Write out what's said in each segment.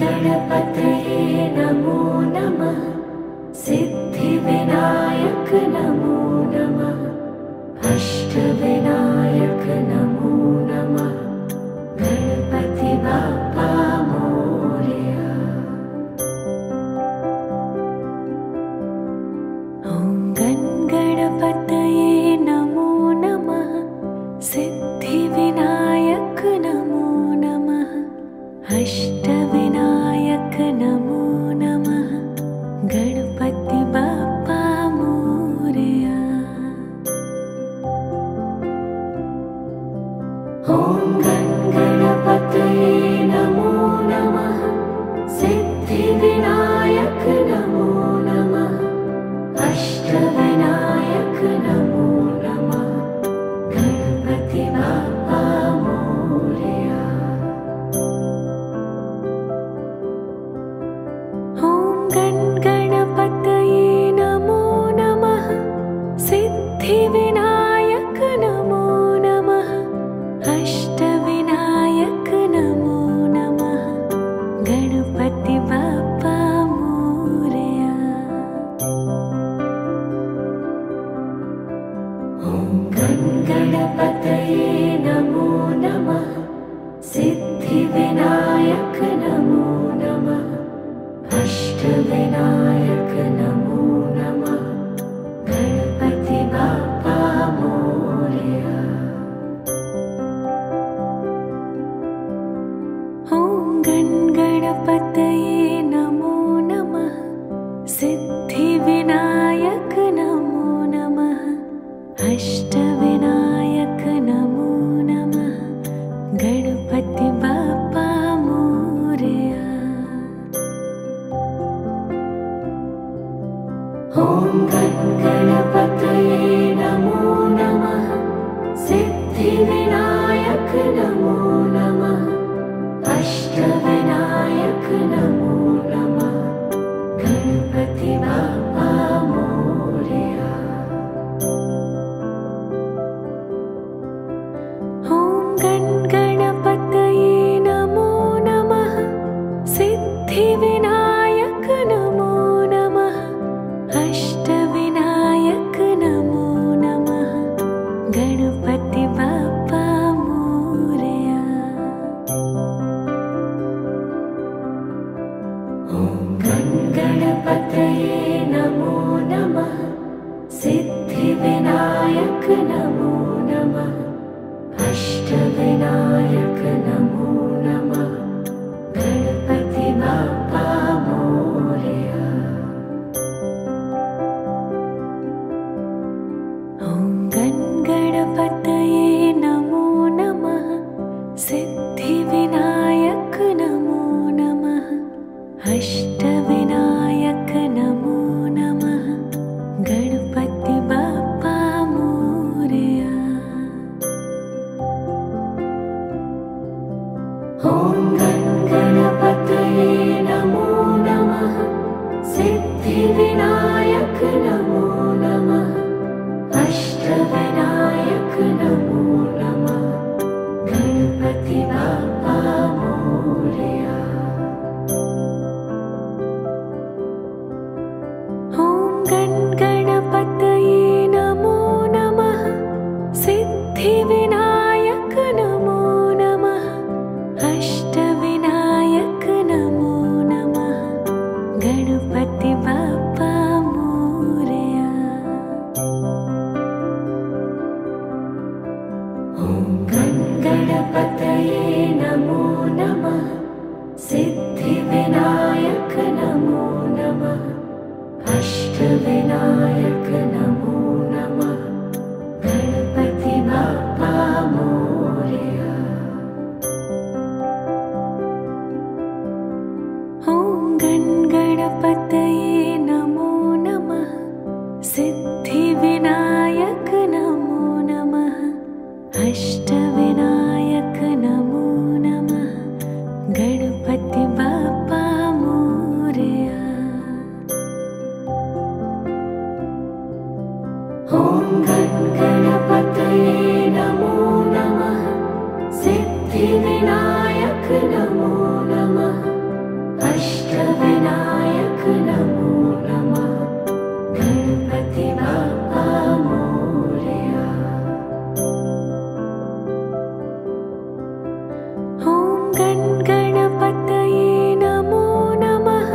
गणपतये नमो नमः। सिद्धिविनायक नमो नमः। अष्टविनायक नमो नमः। गणपति बाप्पा मोरया। ॐ गणपतये नमो नमः। सिद्धिविनायक नमो नमः। अष्टविनायक नमो नमः। गणपति बाप्पा मोरया। ॐ गणपतये नमो नमः। सिद्धिविनायक नमो नमः। अष्टविनायक नमो नमः। गणपति बाप्पा मोरया। ॐ गणपतये नमो नमः। सिद्धिविनायक नमो नमः। अष्टविनायक नमो नमः। गणपति बाप्पा मोरया। ॐ गणपतये नमो नमः। सिद्धिविनायक नमो नमः। अष्टविनायक नमो नमः। गणपति बाप्पा मोरया। ॐ गणपतये नमो नमः। सिद्धिविनायक नमो नमः। अष्टविनायक नमो नमः। गणपति बाप्पा मोरया। ॐ गणपतये नमो नमः। सिद्धिविनायक नमो नमः। अष्टविनायक नमो नमः। गणपति बाप्पा मोरया। ॐ गणपतये नमो नमः। सिद्धिविनायक नमो नमः। अष्टविनायक नमो नमः। गणपति बाप्पा मोरया। ॐ गणपतये नमो नमः। सिद्धिविनायक नमो नमः। अष्टविनायक नमो नमः। गणपति बाप्पा मोरया। ॐ गणपतये नमो नमः। सिद्धिविनायक नमो नमः। अष्टविनायक नमो नमः। गणपति बाप्पा मोरया। ॐ गणपतये नमो नमः। सिद्धिविनायक नमो नमः। अष्टविनायक नमो नमः। गणपति बाप्पा मोरया। ॐ गणपतये नमो नमः। सिद्धिविनायक नमो नमः। अष्टविनायक नमो नमः। गणपति बाप्पा मोरया। ॐ गणपतये नमो नमः। सिद्धिविनायक नमो नमः। अष्टविनायक नमो नमः। गणपति बाप्पा मोरया। ॐ गणपतये नमो नमः। सिद्धिविनायक नमो नमः। अष्टविनायक नमो नमः। गणपति बाप्पा मोरया। ॐ ॐ गणपतये नमो नमः सिद्धिविनायक नमो नमः अष्टविनायक नमो नमः गणपति बाप्पा मोरया। ॐ गणपतये नमो नमः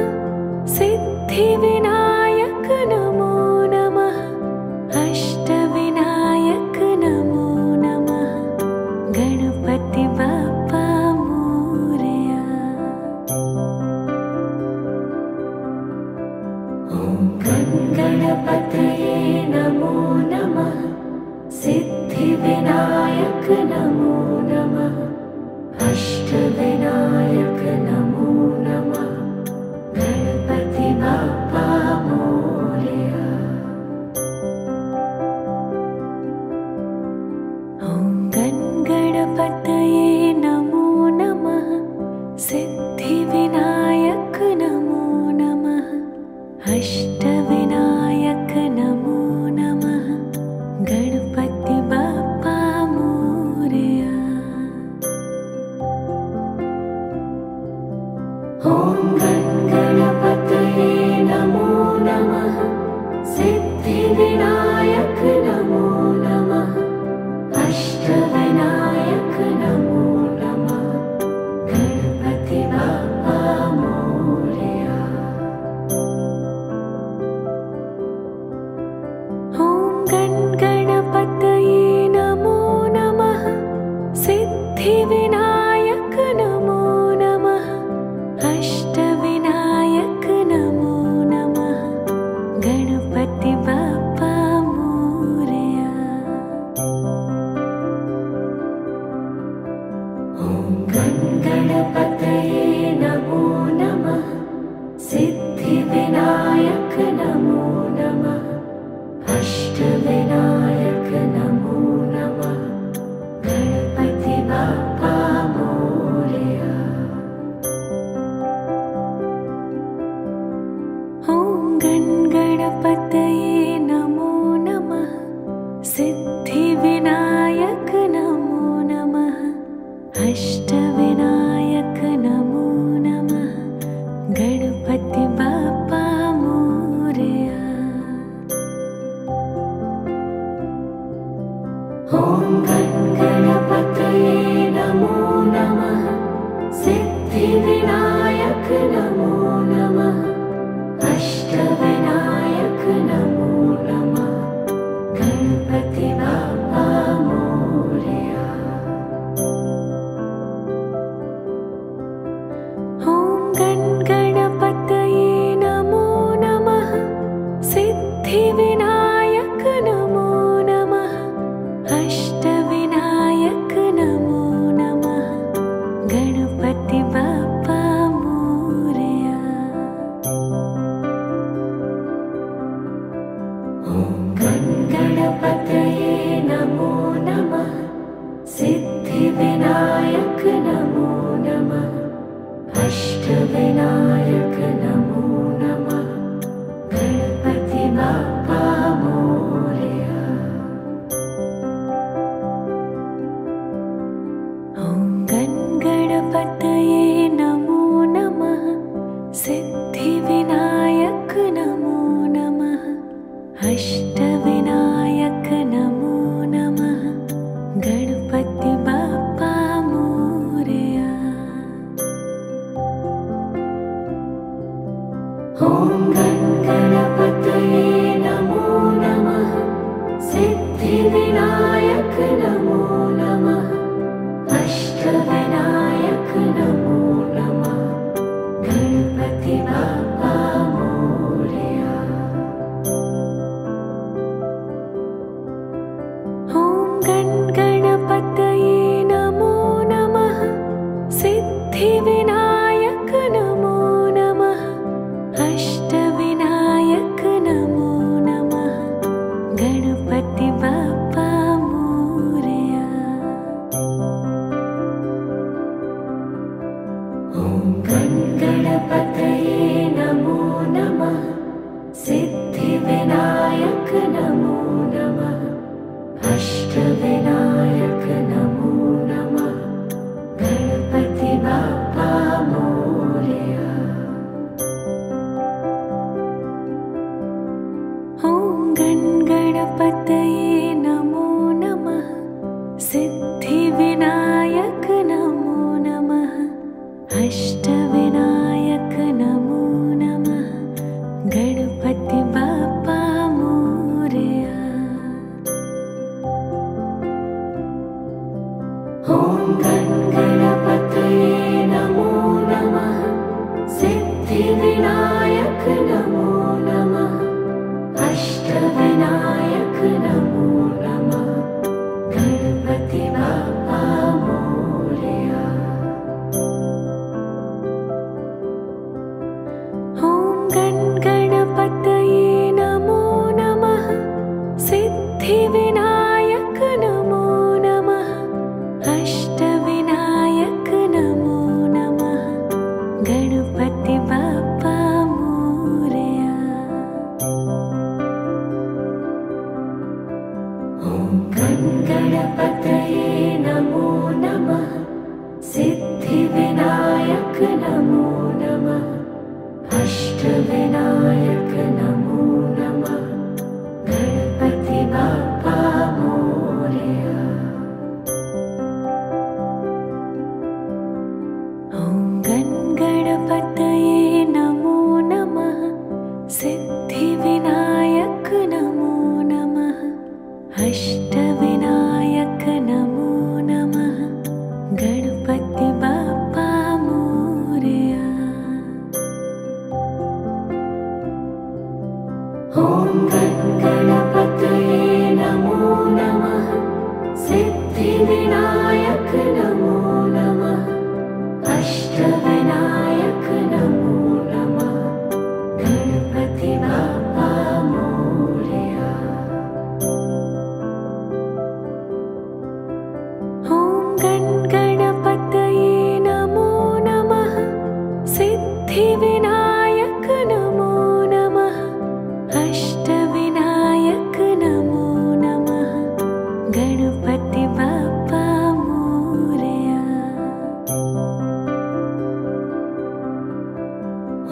सिद्धिविनायक नमो नमः अष्टविनायक नमो नमः गणपति बाप्पा मोरया। ॐ गणपतये नमो नमः सिद्धिविनायक नमो नमः अष्टविनायक नमो नमः गणपति बाप्पा मोरया। ॐ गणपतये नमो नमः सिद्धिविनायक नमो नमः अष्टविनायक नमो नमः गणपति बाप्पा मोरया। ॐ गणपतये नमो नमः सिद्धिविनायक नमो नमः अष्टविनायक नमो नमः गणपति बाप्पा मोरया। ॐ गणपतये नमो नमः सिद्धिविनायक नमो नमः अष्टविनायक नमो नमः गणपति बाप्पा मोरया। ॐ गणपतये नमो नमः सिद्धिविनायक नमो नमः अष्टविनायक नमो नमः गणपति बाप्पा मोरया। ॐ गणपतये नमो नमः सिद्धिविनायक नमो नमः अष्टविनायक नमो नमः गणपति बाप्पा मोरया। ॐ गणपतये नमो नमः सिद्धिविनायक नमो नमः अष्टविनायक नमो नमः गणपति बाप्पा मोरया। ॐ गणपतये नमो नमः सिद्धिविनायक नमो नमः अष्टविनायक नमो नमः गणपति बाप्पा मोरया। ॐ गणपतये नमो नमः सिद्धिविनायक नमो नमः अष्टविनायक नमो नमः गणपति बाप्पा मोरया। ॐ गणपतये नमो नमः सिद्धिविनायक नमो नमः अष्टविनायक नमो नमः गणपति बाप्पा मोरया। गण गणपतये नमो नमः। सिद्धिविनायक नमो नमः। अष्टविनायक नमो नमः। गणपति बाप्पा मोरया। ॐ गण गणपतये नमो नमः। सिद्धिविनायक नमो नमः। अष्टविनायक नमो नमः। गणपति बाप्पा मोरया। ॐ गण गणपतये नमो नमः। सिद्धिविनायक नमो नमः। अष्टविनायक नमो नमः। गणपति बाप्पा मोरया। ॐ गण गणपतये नमो नमः। सिद्धिविनायक नमो नमः। अष्टविनायक नमो नमः। गणपति बाप्पा मोरया। ॐ गण गणपतये नमो नमः। सिद्धिविनायक नमो नमः। अष्टविनायक नमो नमः। गणपति बाप्पा मोरया। ॐ गण गणपतये नमो नमः। सिद्धिविनायक नमो नमः। अष्टविनायक नमो नमः। गणपति बाप्पा मोरया। ॐ गण गणपतये नमो नमः। सिद्धिविनायक नमो नमः। अष्टविनायक नमो नमः। गणपति बाप्पा मोरया।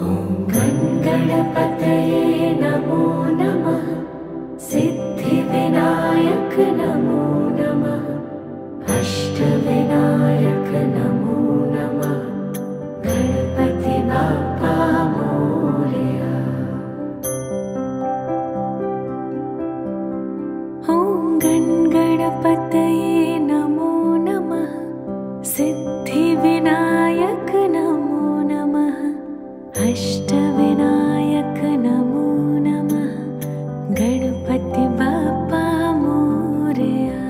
ॐ गण गणपतये नमो नमः। सिद्धिविनायक नमो नमः। अष्टविनायक नमो नमः। गणपति बाप्पा मोरया। ॐ गण गणपतये नमो नमः। सिद्धिविनायक नमो नमः। अष्टविनायक नमो नमः। गणपति बाप्पा मोरया।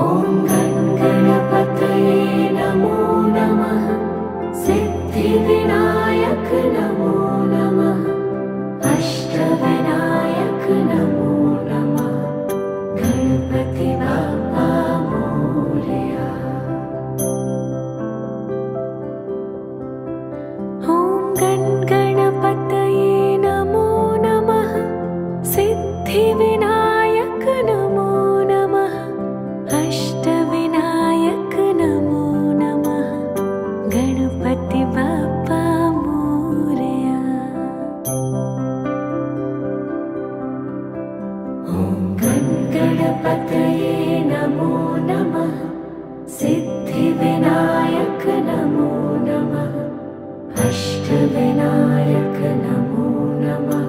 ॐ गण गणपतये नमो नमः। सिद्धिविनायक नमो नमः। अष्टविनायक नमो नमः। गणपति बाप्पा मोरया। ॐ गण गणपतये नमो नमः। सिद्धिविनायक नमो नमः। अष्टविनायक नमो नमः। गणपति बाप्पा मोरया। ॐ गण गणपतये नमो नमः। सिद्धिविनायक नमो नमः। अष्टविनायक नमो नमः।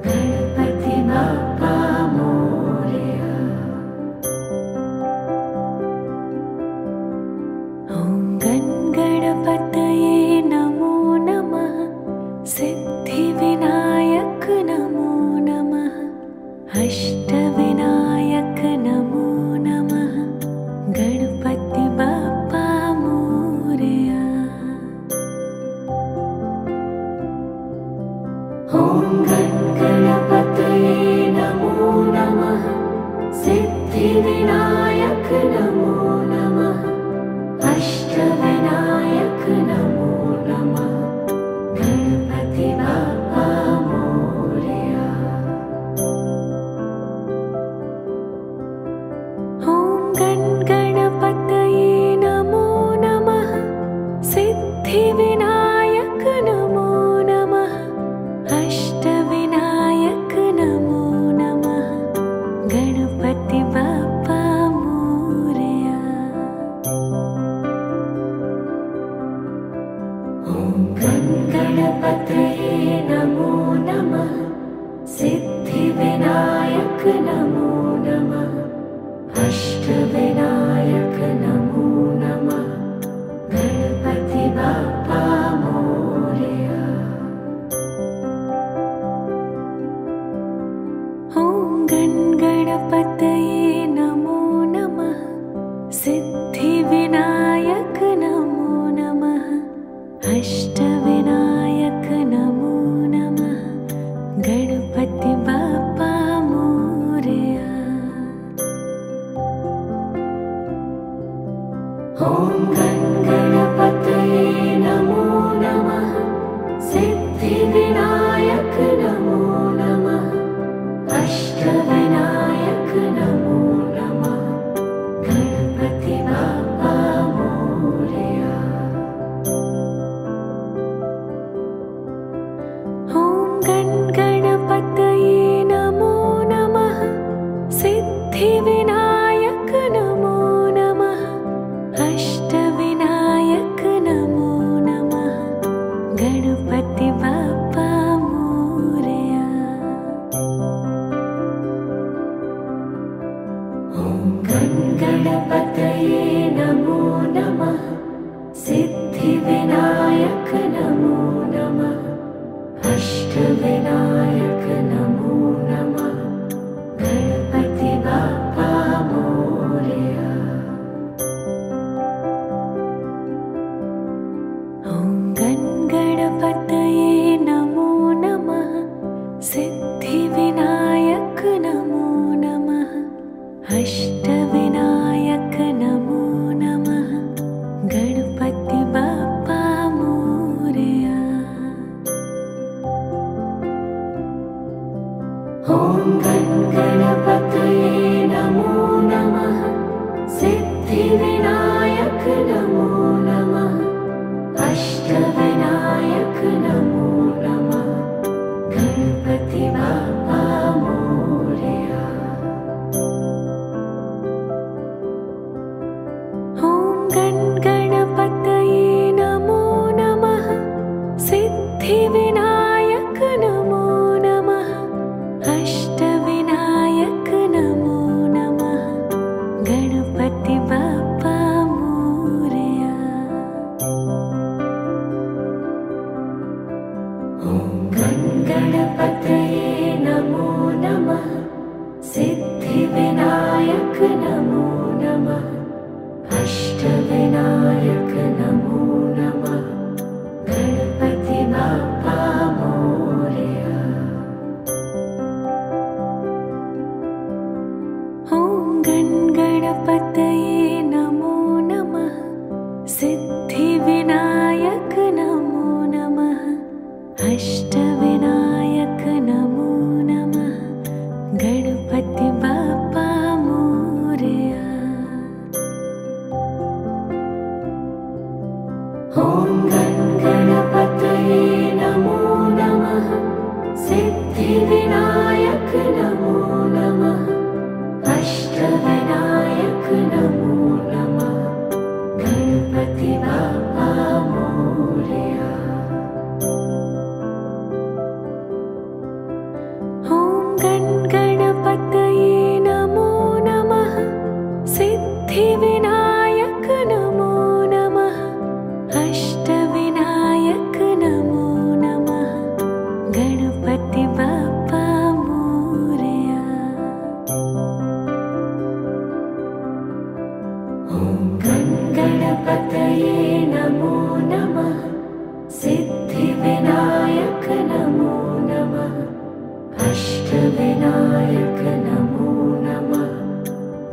गणपति बाप्पा मोरया। ॐ गण गणपतये नमो नमः। सिद्धिविनायक नमो नमः। अष्टविनायक नमो नमः। गणपति बाप्पा मोरया। ॐ गण गणपतये नमो नमः। सिद्धिविनायक नमो नमः। अष्टविनायक नमो नमः। गणपति बाप्पा मोरया। ॐ गण गणपतये नमो नमः। सिद्धिविनायक नमो नमः। सिद्धिविनायक नमो नमः अष्टविनायक नमो नमः गणपति बाप्पा मोरया। ॐ गणपतये नमो नमः सिद्धिविनायक नमो नमः अष्टविनायक नमो नमः गणपति बाप्पा मोरया। ॐ गणपतये नमो नमः सिद्धिविनायक नमो नमः अष्टविनायक नमो नमः गणपति बाप्पा मोरया। ॐ गणपतये नमो नमः सिद्धिविनायक नमो नमः अष्टविनायक नमो नमः गणपति बाप्पा मोरया। ॐ गणपतये नमो नमः सिद्धिविनायक नमो नमः अष्टविनायक नमो नमः गणपति बाप्पा मोरया। ॐ गणपतये नमो नमः सिद्धिविनायक नमो नमः अष्टविनायक नमो नमः गणपति बाप्पा मोरया। ॐ गणपतये नमो नमः सिद्धिविनायक नमो नमः अष्टविनायक नमो नमः गणपति बाप्पा मोरया। ॐ गणपतये नमो नमः सिद्धिविनायक नमो नमः अष्टविनायक नमो नमः गणपति बाप्पा मोरया। ॐ गणपतये नमो नमः सिद्धिविनायक नमो नमः अष्टविनायक नमो नमः गणपति बाप्पा मोरया। ॐ गणपतये नमो नमः सिद्धिविनायक नमो नमः अष्टविनायक नमो नमः गणपति बाप्पा मोरया। ॐ गणपतये नमो नमः सिद्धिविनायक नमो नमः अष्टविनायक नमो नमः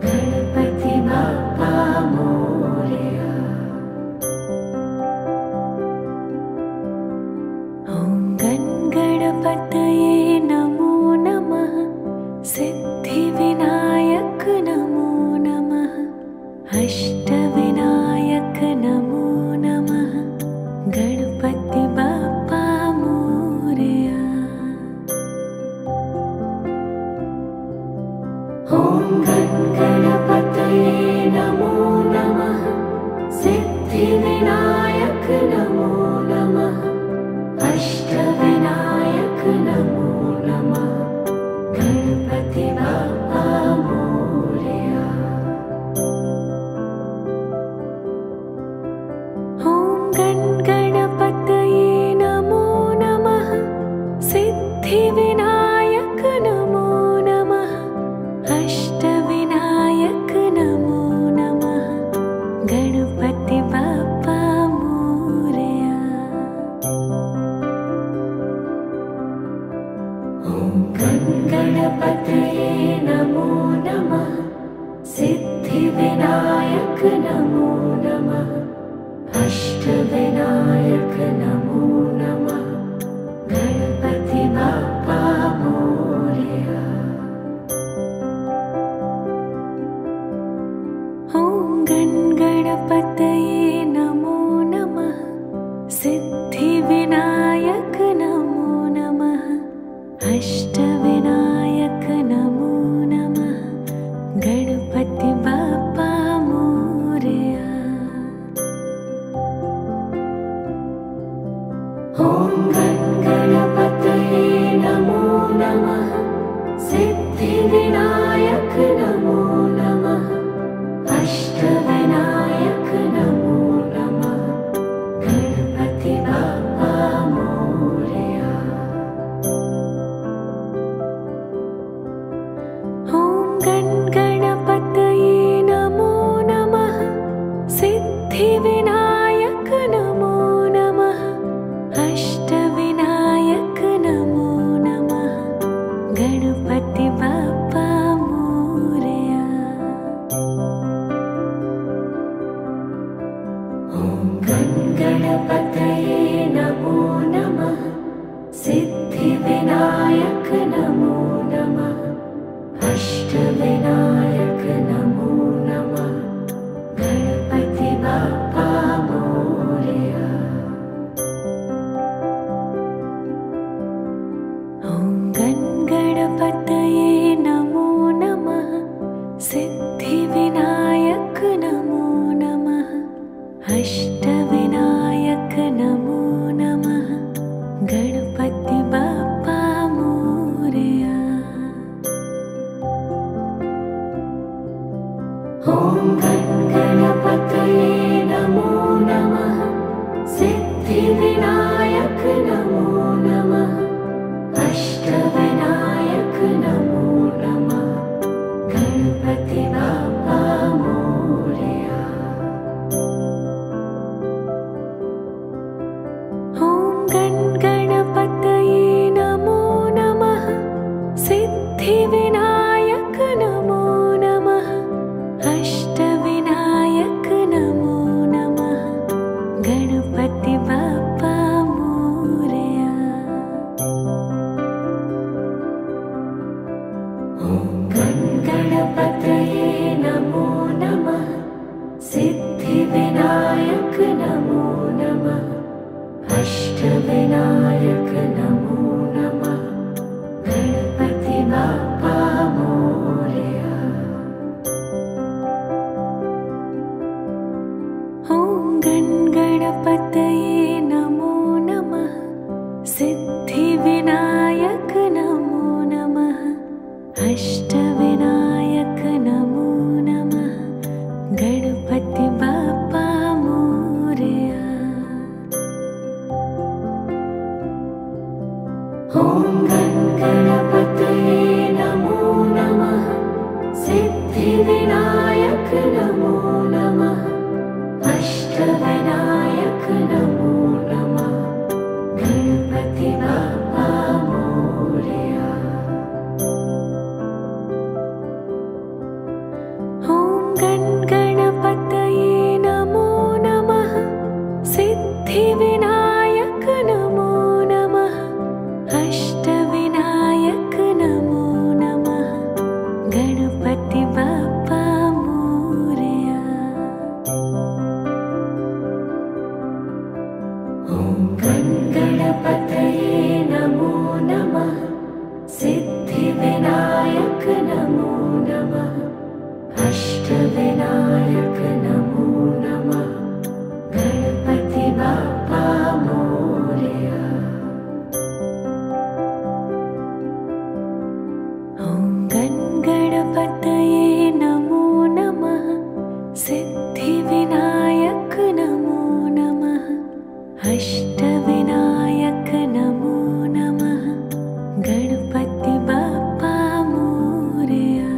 गणपति बाप्पा मोरया। ॐ गणपतये नमो नमः सिद्धिविनायक नमो नमः अष्टविनायक नमो नमः गणपति बाप्पा मोरया। ॐ गणपतये नमो नमः सिद्धिविनायक नमो नमः अष्टविनायक नमो नमः गणपति बाप्पा मोरया। ॐ गणपतये नमो नमः सिद्धिविनायक नमो नमः अष्टविनायक नमो नमः गणपति बाप्पा मोरया। ॐ गणपतये नमो नमः सिद्धिविनायक नमो नमः अष्टविनायक नमो नमः अष्टविनायक नमो नमः गणपति बाप्पा मोरया। ॐ गणपतये नमो नमः सिद्धिविनायक नमो नमः अष्टविनायक नमो नमः गणपति बाप्पा मोरया। ॐ गणपतये नमो नमः सिद्धिविनायक नमो नमः अष्टविनायक नमो नमः गणपति बाप्पा मोरया। ॐ गणपतये नमो नमः सिद्धिविनायक नमो नमः अष्टविनायक नमो नमः गणपति बाप्पा मोरया। ॐ गणपतये नमो नमः सिद्धिविनायक नमो नमः अष्टविनायक नमो नमः गणपति बाप्पा मोरया। ॐ गणपतये नमो नमः सिद्धिविनायक नमो नमः अष्टविनायक नमो नमः गणपति बाप्पा मोरया। ॐ गणपतये नमो नमः सिद्धिविनायक नमो नमः अष्टविनायक नमो नमः गणपति बाप्पा मोरया। ॐ गणपतये नमो नमः सिद्धिविनायक नमो नमः अष्टविनायक नमो नमः गणपति बाप्पा मोरया। ॐ गणपतये नमो नमः सिद्धिविनायक नमो नमः अष्टविनायक नमो नमः गणपति बाप्पा मोरया। ॐ गणपतये नमो नमः सिद्धिविनायक नमो नमः अष्टविनायक नमो नमः गणपति बाप्पा मोरया। ॐ गणपतये नमो नमः सिद्धिविनायक नमो नमः अष्टविनायक नमो नमः गणपति बाप्पा मोरया। ॐ गणपतये नमो नमः सिद्धिविनायक नमो नमः अष्टविनायक नमो नमः गणपति बाप्पा मोरया। ॐ गणपतये नमो नमः सिद्धिविनायक नमो नमः अष्टविनायक नमो नमः गणपति बाप्पा मोरया।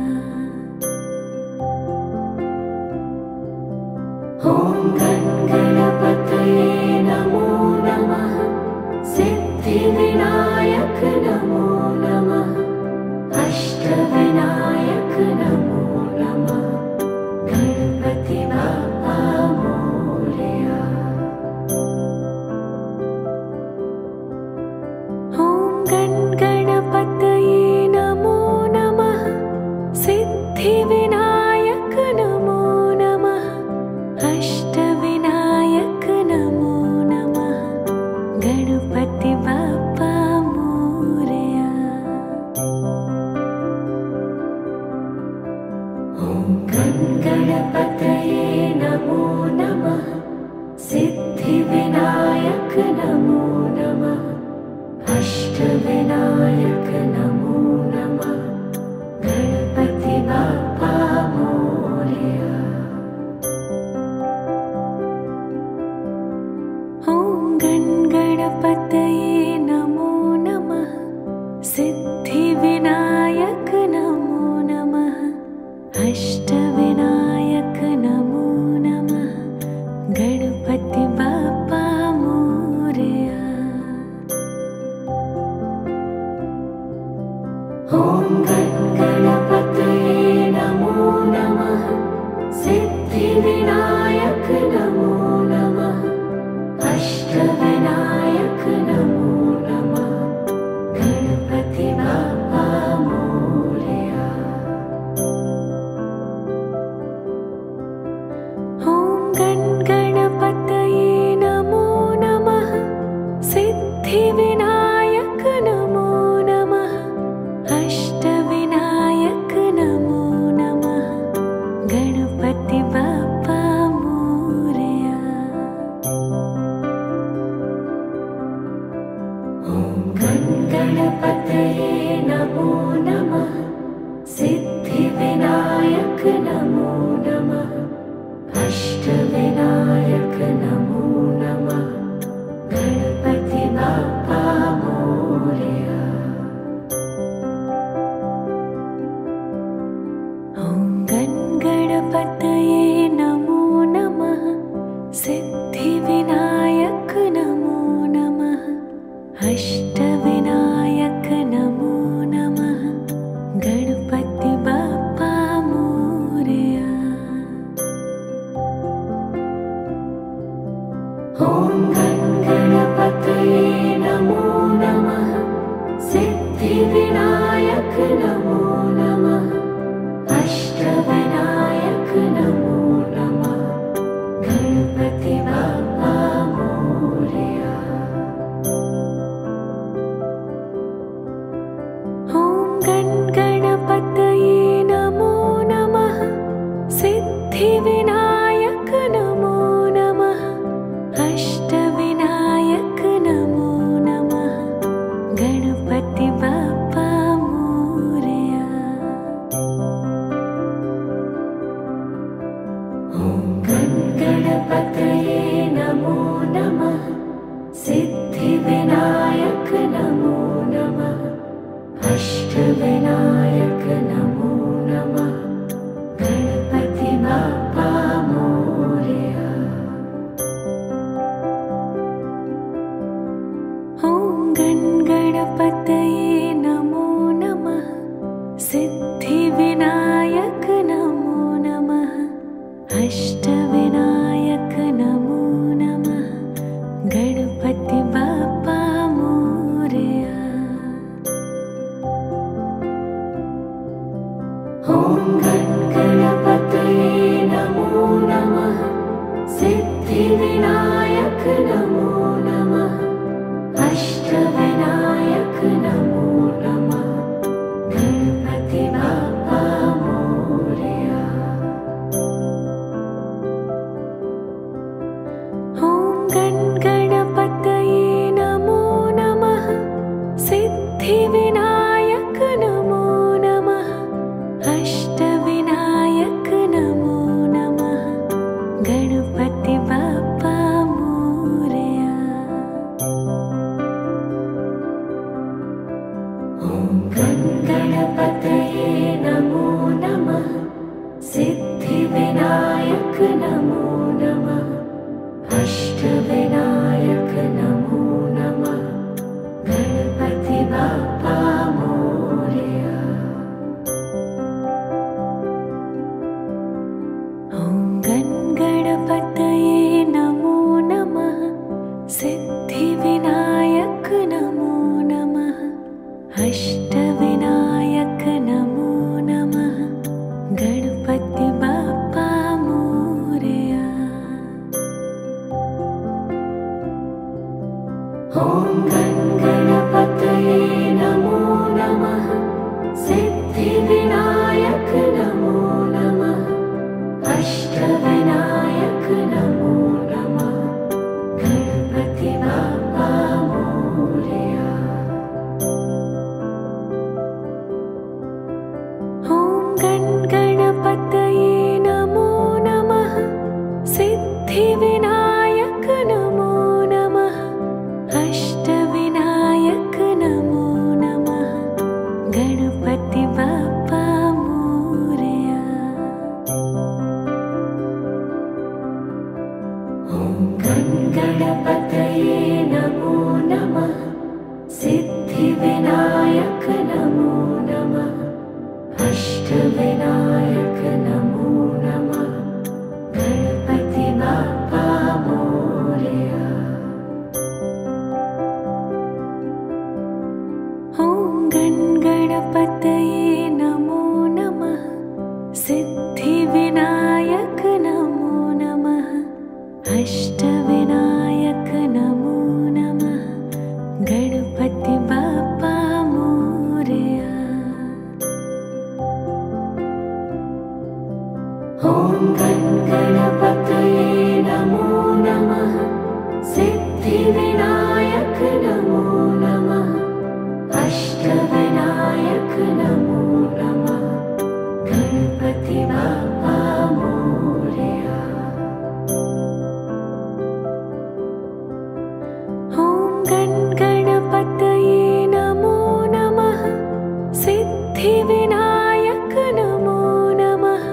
सिद्धिविनायक नमो नमः। अष्टविनायक नमो नमः। गणपति बाप्पा मोरया। ॐ गणपतये नमो नमः। सिद्धिविनायक नमो नमः। अष्टविनायक नमो नमः। गणपति बाप्पा मोरया। ॐ गणपतये नमो नमः। सिद्धिविनायक नमो नमः। अष्टविनायक नमो नमः। गणपति बाप्पा मोरया। ॐ गणपतये नमो नमः। सिद्धिविनायक नमो नमः। अष्टविनायक नमो नमः। गणपति बाप्पा मोरया। ॐ गणपतये नमो नमः। सिद्धिविनायक नमो नमः। अष्टविनायक नमो नमः। गणपति बाप्पा मोरया। ॐ गणपतये नमो नमः। सिद्धिविनायक नमो नमः। अष्टविनायक नमो नमः। गणपति बाप्पा मोरया। ॐ गणपतये नमो नमः। सिद्धिविनायक नमो नमः। अष्टविनायक नमो नमः। गणपति बाप्पा मोरया। ॐ गणपतये नमो नमः। सिद्धिविनायक नमो नमः। अष्टविनायक नमो नमः। गणपति बाप्पा मोरया। ॐ गणपतये नमो नमः। सिद्धिविनायक नमो नमः। अष्टविनायक नमो नमः। गणपति बाप्पा मोरया। ॐ गणपतये नमो नमः। सिद्धिविनायक नमो नमः। अष्टविनायक नमो नमः। गणपति बाप्पा मोरया। ॐ गणपतये नमो नमः। सिद्धिविनायक नमो नमः। अष्टविनायक नमो नमः। गणपति बाप्पा मोरया। ॐ गणपतये नमो नमः। सिद्धिविनायक नमो नमः। अष्टविनायक नमो नमः। गणपति बाप्पा मोरया। ॐ गणपतये नमो नमः। सिद्धिविनायक नमो नमः। अष्टविनायक नमो नमः। गणपति बाप्पा मोरया। ॐ गणपतये नमो नमः। सिद्धिविनायक नमो नमः। अष्टविनायक नमो नमः। गणपति बाप्पा मोरया। ॐ सिद्धिविनायक नमो नमः। अष्टविनायक नमो नमः। गणपति बाप्पा मोरया। ॐ गणपतये नमो नमः। सिद्धिविनायक नमो नमः। अष्टविनायक नमो नमः। गणपति बाप्पा मोरया। ॐ गणपतये नमो नमः। सिद्धिविनायक नमो नमः। अष्टविनायक नमो नमः। गणपति बाप्पा मोरया। ॐ गणपतये नमो नमः। सिद्धिविनायक नमो नमः।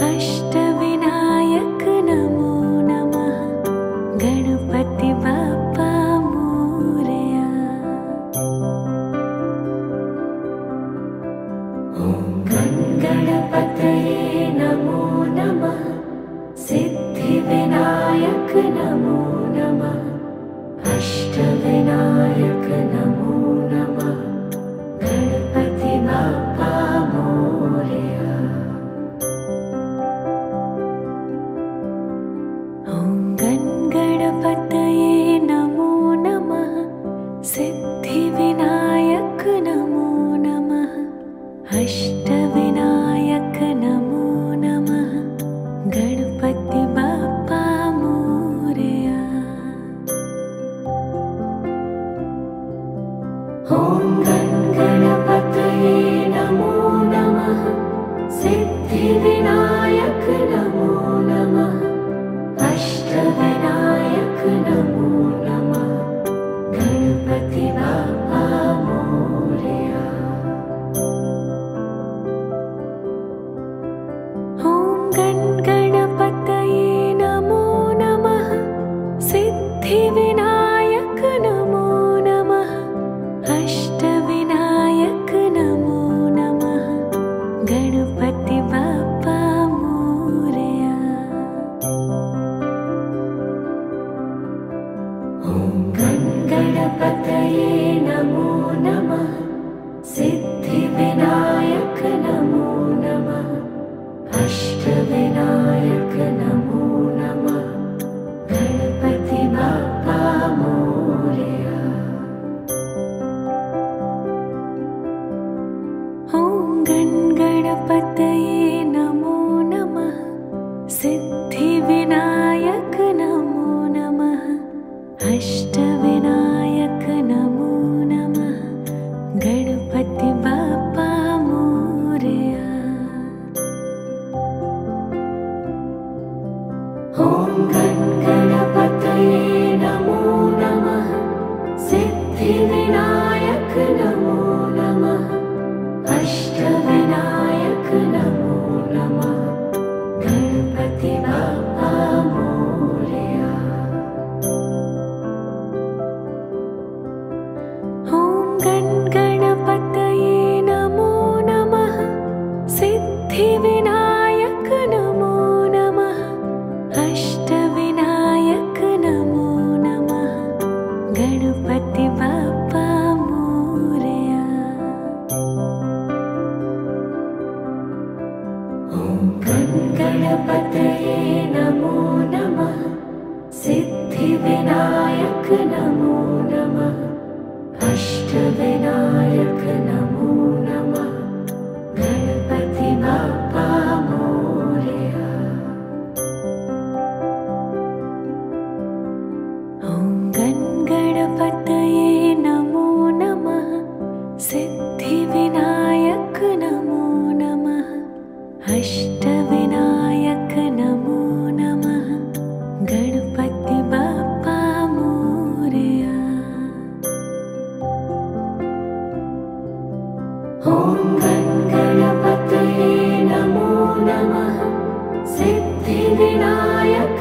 अष्टविनायक नमो नमः। गणपति बाप्पा मोरया। ॐ गणपतये नमो नमः। सिद्धिविनायक नमो नमः। अष्टविनायक नमो नमः। गणपति बाप्पा मोरया। ॐ गणपतये नमो नमः। सिद्धिविनायक नमो नमः। अष्टविनायक नमो नमः। गणपति बाप्पा मोरया। ॐ गणपतये नमो नमः। सिद्धिविनायक नमो नमः। अष्टविनायक नमो नमः। गणपति बाप्पा मोरया। ॐ गणपतये नमो नमः। सिद्धिविनायक नमो नमः। अष्टविनायक नमो नमः। गणपति बाप्पा मोरया। ॐ गणपतये नमो नमः। सिद्धिविनायक नमो नमः। अष्टविनायक नमो नमः। गणपति बाप्पा मोरया। ॐ गणपतये नमो नमः। सिद्धिविनायक नमो नमः। अष्टविनायक नमो नमः। गणपति बाप्पा मोरया। ॐ गणपतये नमो नमः। सिद्धिविनायक नमो नमः। अष्टविनायक नमो नमः। गणपति बाप्पा मोरया। ॐ गणपतये नमो नमः। सिद्धिविनायक नमो नमः। अष्टविनायक नमो नमः। गणपति बाप्पा मोरया। ॐ गणपतये नमो नमः। सिद्धिविनायक नमो नमः। अष्टविनायक नमो नमः। गणपति बाप्पा मोरया। ॐ गणपतये नमो नमः। सिद्धिविनायक नमो नमः। अष्टविनायक नमो नमः। गणपति बाप्पा मोरया। ॐ गणपतये नमो नमः। सिद्धिविनायक